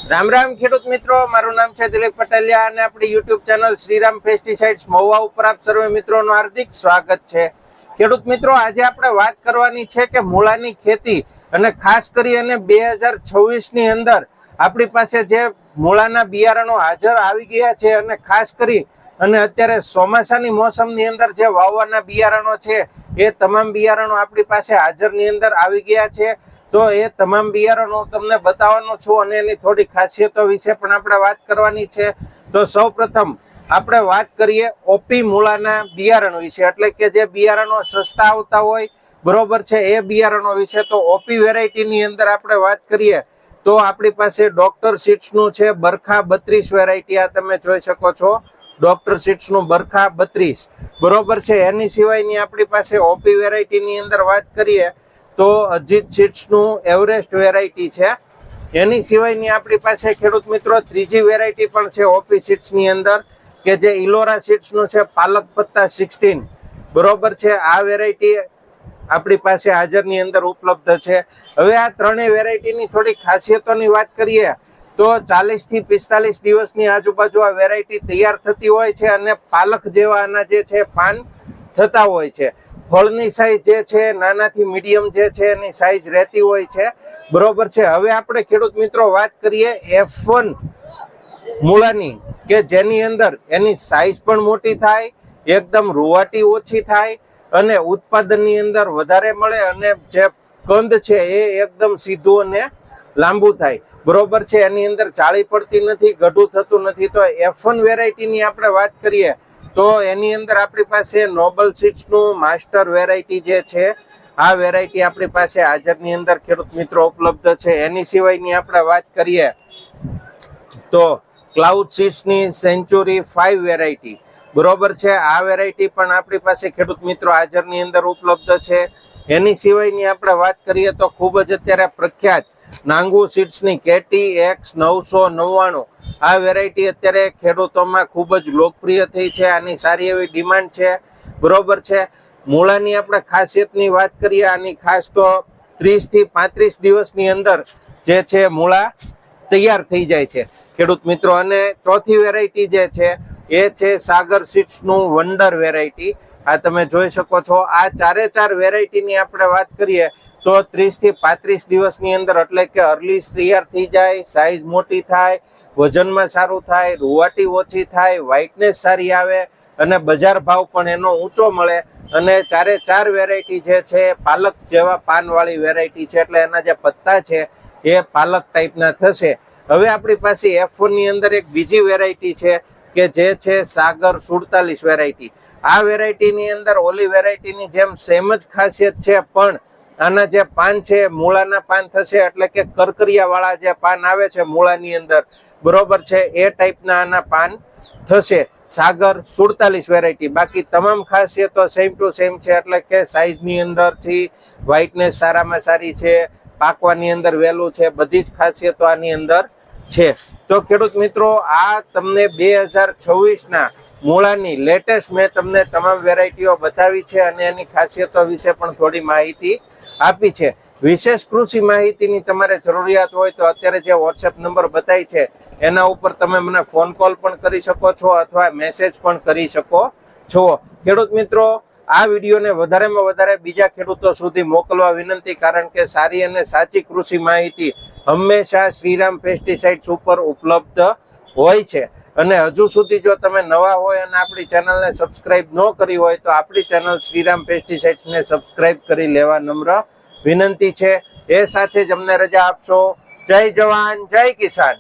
રામ રામ ખેડૂત મિત્રો, મારું નામ છે દિલીપ પટેલિયા અને આપણી YouTube channel Shriram pesticides Mahuva ઉપર આપ સર્વે મિત્રોનું હાર્દિક સ્વાગત છે। ખેડૂત મિત્રો, આજે આપણે વાત કરવાની છે કે મૂળાની ખેતી અને ખાસ કરી અને 2026 ની અંદર આપણી પાસે જે મૂળાના બિયારણો હાજર આવી ગયા છે અને ખાસ કરી અને અત્યારે ચોમાસાની મોસમની અંદર જે વાવવાના બિયારણો છે એ તમામ બિયારણો આપણી પાસે હાજરની અંદર આવી ગયા છે। તો એ તમામ બિયારણો તમને બતાવવાનો છું અને એની થોડી ખાસિયતો વિશે પણ આપણે વાત કરવાની છે। તો સૌપ્રથમ આપણે વાત કરીએ ઓપી મૂળાના બિયારણ વિશે, એટલે કે જે બિયારણો સસ્તા આવતા હોય બરોબર છે એ બિયારણો વિશે। તો ઓપી વેરાયટીની અંદર આપણે વાત કરીએ તો આપણી પાસે ડોક્ટર સીડ્સનું છે બરખા 32 વેરાયટી, આ તમે જોઈ શકો છો ડોક્ટર સીડ્સનું બરખા 32 બરોબર છે। એની સિવાયની આપણી પાસે ઓપી વેરાયટીની અંદર વાત કરીએ તો અજીત સીડ્સનું એવરેસ્ટ વેરાયટી છે। એની સિવાયની આપણી પાસે ખેડૂત મિત્રો ત્રીજી વેરાયટી પણ છે ઓપી સીડ્સની અંદર કે જે ઇલોરા સીડ્સનું છે પાલક પત્તા 16 બરોબર છે। આ વેરાયટી આપણી પાસે હાજરની અંદર ઉપલબ્ધ છે। હવે આ ત્રણેય વેરાયટીની થોડી ખાસિયતોની વાત કરીએ તો 40 થી 45 દિવસની આજુબાજુ આ વેરાયટી તૈયાર થતી હોય છે અને પાલક જેવા આના જે છે પાન થતા હોય છે। ફળની સાઈઝ જે છે નાનાથી મીડિયમ જે છે એની સાઈઝ રહેતી હોય છે બરોબર છે। હવે આપણે ખેડૂત મિત્રો વાત કરીએ F1 મૂળાની કે જેની અંદર એની સાઈઝ પણ મોટી થાય, એકદમ રૂવાટી ઓછી થાય અને ઉત્પાદનની અંદર વધારે મળે અને જે કંદ છે એ એકદમ સીધું અને લાંબુ થાય બરોબર છે। એની અંદર જાળી પડતી નથી, ગઢું થતું નથી। તો F1 વેરાયટીની આપણે વાત કરીએ તો એની અંદર આપણી પાસે નોબલ સીડ્સનું માસ્ટર વેરાયટી જે છે આ વેરાયટી આપણી પાસે હાજરની અંદર ખેડૂત મિત્રો ઉપલબ્ધ છે। એની સિવાયની આપણે વાત કરીએ તો ક્લાઉડ સીડ્સની સેન્ચુરી 5 વેરાયટી બરોબર છે। આ વેરાયટી પણ આપણી પાસે ખેડૂત મિત્રો હાજરની અંદર ઉપલબ્ધ છે। એની સિવાયની આપણે વાત કરીએ તો ખૂબ જ અત્યારે પ્રખ્યાત નાંગુ સીડ્સની કેટી X 999 આ વેરાયટી અત્યારે ખેડૂતોમાં ખૂબ જ લોકપ્રિય થઈ છે, આની સારી એવી ડિમાન્ડ છે બરોબર છે। મૂળાની આપણે ખાસિયતની વાત કરીએ, આની ખાસ તો 30 થી 35 દિવસની અંદર જે છે મૂળા તૈયાર થઈ જાય છે ખેડૂત મિત્રો। અને ચોથી વેરાયટી જે છે એ છે સાગર સીડ્સનું વંડર વેરાયટી, આ તમે જોઈ શકો છો। આ ચારે ચાર વેરાયટીની આપણે વાત કરીએ તો 30 થી 35 દિવસની અંદર એટલે કે અર્લી તૈયાર થઈ જાય, સાઈઝ મોટી થાય, વજનમાં સારું થાય, રૂવાટી ઓછી થાય, વ્હાઇટનેસ સારી આવે અને બજાર ભાવ પણ એનો ઊંચો મળે। અને ચારે ચાર વેરાયટી જે છે પાલક જેવા પાનવાળી વેરાયટી છે, એટલે એના જે પત્તા છે એ પાલક ટાઈપના થશે। હવે આપણી પાસે F1 ની અંદર એક બીજી વેરાયટી છે કે જે છે સાગર 47 વેરાયટી। આ વેરાયટીની અંદર ઓલી વેરાયટીની જેમ સેમ જ ખાસિયત છે, પણ આના જે પાન છે મૂળાના પાન થશે, એટલે કે કરકરિયા વાળા જે પાન આવે છે મૂળાની અંદર બરોબર છે એ ટાઈપના આના પાન થશે સાગર 47 વેરાયટી। બાકી તમામ ખાસિયતો સેમ ટુ સેમ છે, એટલે કે સાઈઝની અંદરથી વ્હાઇટનેસ સારામાં સારી છે, પાકવાની અંદર વહેલું છે, બધી જ ખાસિયતો આની અંદર છે। તો ખેડૂત મિત્રો, આ તમને 2026ના મૂળાની લેટેસ્ટ મેં તમને તમામ વેરાયટીઓ બતાવી છે અને એની ખાસિયતો વિશે પણ થોડી માહિતી આપી છે। વિશેષ કૃષિ માહિતીની તમારે જરૂરિયાત હોય તો અત્યારે જે વોટ્સએપ નંબર બતાવી છે એના ઉપર તમે મને ફોન કોલ પણ કરી શકો છો અથવા મેસેજ પણ કરી શકો છો। ખેડૂત મિત્રો, આ વિડીયોને વધારેમાં વધારે બીજા ખેડૂતો સુધી મોકલવા વિનંતી, કારણ કે સારી અને સાચી કૃષિ માહિતી હંમેશા શ્રીરામ પેસ્ટિસાઇડ્સ ઉપર ઉપલબ્ધ હોય છે। અને હજુ સુધી જો તમે નવા હોય અને આપણી ચેનલને સબસ્ક્રાઇબ ન કરી હોય તો આપણી ચેનલ શ્રીરામ પેસ્ટિસાઇડ્સને સબસ્ક્રાઇબ કરી લેવા નમ્ર વિનંતી છે। એ સાથે જ અમને રજા આપશો। જય જવાન, જય કિસાન।